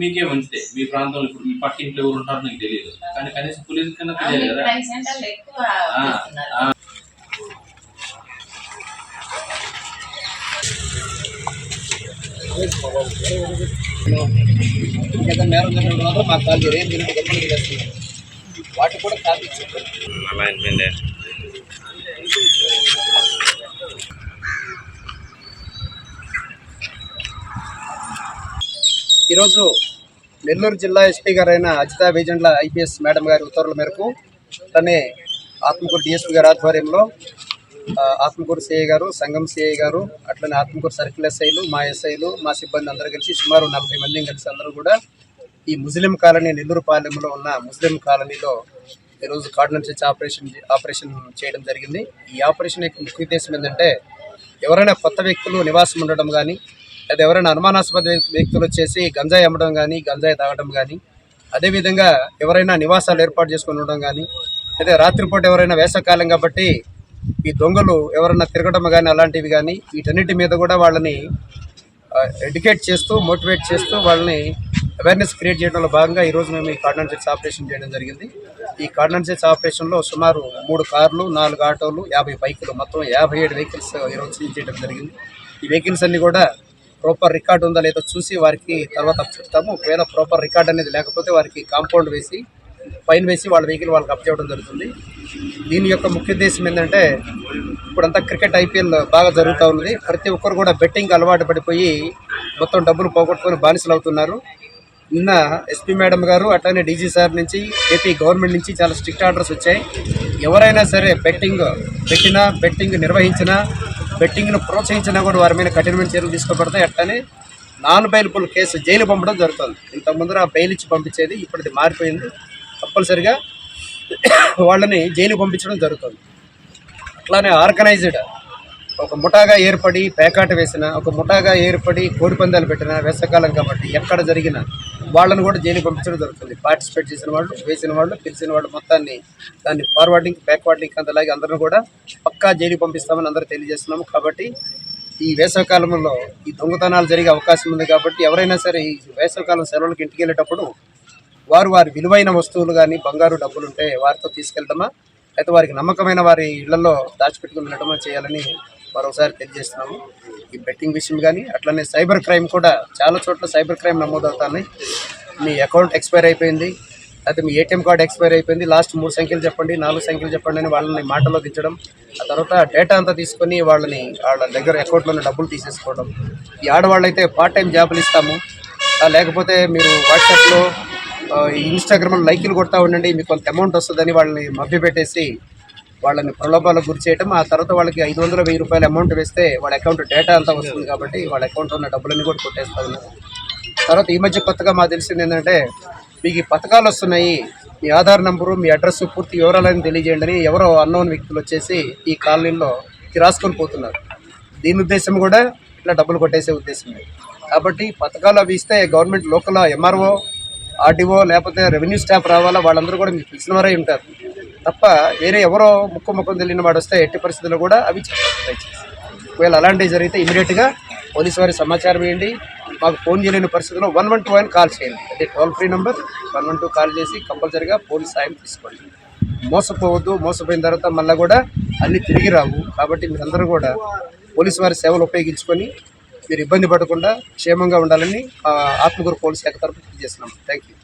మీకే మంచిదే. మీ ప్రాంతంలో ఇప్పుడు మీ పక్కింట్లో ఎవరు ఉంటారో నీకు తెలియదు, కానీ కనీసం పోలీసు కన్నా తెలియదు కదా. మాకు కాదు వాటి కూడా కాపీ అలా అయిపోయింది. ఈరోజు నెల్లూరు జిల్లా ఎస్పీ గారైన అజితా వేజెండ్ల ఐపీఎస్ మేడం గారి ఉత్తర్వుల మేరకు తనే ఆత్మకూరు డిఎస్పీ గారి ఆధ్వర్యంలో ఆత్మకూరు సిఐ గారు, సంఘం సిఐ గారు, అట్లనే ఆత్మకూరు సర్కిల్ ఎస్ఐలు, మా ఎస్ఐలు, మా సిబ్బంది అందరూ కలిసి సుమారు 40 మంది కలిసి అందరూ కూడా ఈ ముస్లిం కాలనీ నెల్లూరు పాలెంలో ఉన్న ముస్లిం కాలనీలో ఈరోజు కార్డినెన్స్ ఆపరేషన్ చేయడం జరిగింది. ఈ ఆపరేషన్ యొక్క ముఖ్య ఉద్దేశం ఏంటంటే ఎవరైనా కొత్త వ్యక్తులు నివాసం ఉండడం కానీ, లేదా ఎవరైనా అనుమానాస్పద వ్యక్తులు వచ్చేసి గంజాయి అమ్మడం కానీ, గంజాయి తాగడం కానీ, అదేవిధంగా ఎవరైనా నివాసాలు ఏర్పాటు చేసుకుని ఉండడం కానీ, లేదా రాత్రిపూట ఎవరైనా వేసవకాలం కాబట్టి ఈ దొంగలు ఎవరైనా తిరగడం కానీ అలాంటివి కానీ, వీటన్నిటి మీద కూడా వాళ్ళని ఎడ్యుకేట్ చేస్తూ, మోటివేట్ చేస్తూ వాళ్ళని అవేర్నెస్ క్రియేట్ చేయడంలో భాగంగా ఈరోజు మేము ఈ కార్డినెన్స్ ఆపరేషన్ చేయడం జరిగింది. ఈ కార్డినెన్స్ ఆపరేషన్లో సుమారు 3 కార్లు, 4 ఆటోలు, 50 బైకులు, మొత్తం 57 వెహికల్స్ ఈరోజు సీజ్ చేయడం జరిగింది. ఈ వెహికల్స్ అన్నీ కూడా ప్రాపర్ రికార్డు ఉందా లేదో చూసి వారికి తర్వాత చెప్తాము. ఒకవేళ ప్రాపర్ రికార్డ్ అనేది లేకపోతే వారికి కాంపౌండ్ వేసి, ఫైన్ వేసి వాళ్ళ వెహికల్ వాళ్ళకి అప్ చేయడం జరుగుతుంది. దీని యొక్క ముఖ్య ఉద్దేశం ఏంటంటే ఇప్పుడంతా క్రికెట్ ఐపీఎల్ బాగా జరుగుతూ ఉన్నది. ప్రతి ఒక్కరు కూడా బెట్టింగ్ అలవాటు పడిపోయి మొత్తం డబ్బులు పోగొట్టుకొని బానిసలు అవుతున్నారు. నిన్న ఎస్పీ మేడం గారు అట్లానే డీజీ సార్ నుంచి, ఏపీ గవర్నమెంట్ నుంచి చాలా స్ట్రిక్ట్ ఆర్డర్స్ వచ్చాయి. ఎవరైనా సరే బెట్టింగ్ పెట్టినా, బెట్టింగ్ నిర్వహించినా, బెట్టింగ్ను ప్రోత్సహించినా కూడా వారి మీద కఠినమైన చర్యలు తీసుకోబడతాయి. అట్లానే నాన్ బెయిలబుల్ కేసు జైలు పంపడం జరుగుతుంది. ఇంతకుముందు బెయిల్ ఇచ్చి పంపించేది, ఇప్పటిది మారిపోయింది. కంపల్సరిగా వాళ్ళని జైలు పంపించడం జరుగుతుంది. అట్లానే ఆర్గనైజ్డ్ ఒక ముఠాగా ఏర్పడి పేకాట వేసిన, ఒక ముఠాగా ఏర్పడి కోడిపందాలు పెట్టిన, వేసవకాలం కాబట్టి ఎక్కడ జరిగిన వాళ్ళను కూడా జైలు పంపించడం జరుగుతుంది. పార్టిసిపేట్ చేసిన వాళ్ళు, వేసిన వాళ్ళు, తెలిసిన వాళ్ళు మొత్తాన్ని దాన్ని ఫార్వర్డింగ్, బ్యాక్వర్డింగ్ అంతలాగే అందరూ కూడా పక్కా జైలు పంపిస్తామని అందరూ తెలియజేస్తున్నాము. కాబట్టి ఈ వేసవకాలంలో ఈ దొంగతనాలు జరిగే అవకాశం ఉంది. కాబట్టి ఎవరైనా సరే ఈ వేసవకాలం సెలవులకు ఇంటికి వెళ్ళేటప్పుడు వారి విలువైన వస్తువులు కానీ, బంగారు డబ్బులు ఉంటే వారితో తీసుకెళ్ళడమా, అయితే వారికి నమ్మకమైన వారి ఇళ్లలో దాచిపెట్టుకుని వెళ్ళడమా చేయాలని మరోసారి తెలియజేస్తున్నాము. ఈ బెట్టింగ్ విషయం కానీ, అట్లనే సైబర్ క్రైమ్ కూడా చాలా చోట్ల సైబర్ క్రైమ్ నమోదవుతున్నాయి. మీ అకౌంట్ ఎక్స్పైర్ అయిపోయింది, అయితే మీ ఏటీఎం కార్డు ఎక్స్పైర్ అయిపోయింది, లాస్ట్ 3 సంఖ్యలు చెప్పండి, 4 సంఖ్యలు చెప్పండి అని వాళ్ళని మాటలో దించడం, ఆ తర్వాత డేటా అంతా తీసుకొని వాళ్ళ దగ్గర అకౌంట్లోనే డబ్బులు తీసేసుకోవడం. ఈ ఆడవాళ్ళు అయితే పార్ట్ టైం జాబులు ఇస్తాము, లేకపోతే మీరు వాట్సాప్లో, ఇన్స్టాగ్రామ్లో లైకులు కొడతా ఉండండి, మీకు కొంత అమౌంట్ వస్తుందని వాళ్ళని మభ్యపెట్టేసి వాళ్ళని ప్రలోభాలకు గురి చేయడం. ఆ తర్వాత వాళ్ళకి 500, 1000 రూపాయలు అమౌంట్ వేస్తే వాళ్ళ అకౌంట్ డేటా అంతా వస్తుంది. కాబట్టి వాళ్ళ అకౌంట్లో ఉన్న డబ్బులన్నీ కూడా కొట్టేస్తూ ఉన్నారు. తర్వాత ఈ మధ్య కొత్తగా మాకు తెలిసింది ఏంటంటే, మీకు ఈ పథకాలు వస్తున్నాయి, మీ ఆధార్ నెంబరు, మీ అడ్రస్, పూర్తి వివరాలని తెలియజేయండి అని ఎవరో అన్నోన్ వ్యక్తులు వచ్చేసి ఈ కాలనీలో రాసుకొని పోతున్నారు. దీని ఉద్దేశం కూడా ఇట్లా డబ్బులు కొట్టేసే ఉద్దేశమే. కాబట్టి పథకాలు అవి ఇస్తే గవర్నమెంట్ లోకల్ ఎంఆర్ఓ, ఆర్డీఓ లేకపోతే రెవెన్యూ స్టాఫ్ రావాలా, వాళ్ళందరూ కూడా మీకు తెలిసిన వారే ఉంటారు తప్ప వేరే ఎవరో ముఖం తెలియని వాడు వస్తే ఎట్టి పరిస్థితుల్లో కూడా అవి దయచేసి. ఒకవేళ అలాంటివి జరిగితే ఇమీడియట్గా పోలీసు వారికి సమాచారం ఇవ్వండి. మాకు ఫోన్ చేయలేని పరిస్థితుల్లో 112 కాల్ చేయండి. అదే టోల్ ఫ్రీ నెంబర్ 112 కాల్ చేసి కంపల్సరీగా పోలీస్ సాయం తీసుకోండి. మోసపోవద్దు, మోసపోయిన తర్వాత మళ్ళీ కూడా అన్నీ తిరిగి రావు. కాబట్టి మీరందరూ కూడా పోలీసు వారి సేవలు ఉపయోగించుకొని మీరు ఇబ్బంది పడకుండా క్షేమంగా ఉండాలని ఆత్మకూరు పోలీస్ శాఖ తరఫున తెలియజేస్తున్నాం. Thank you.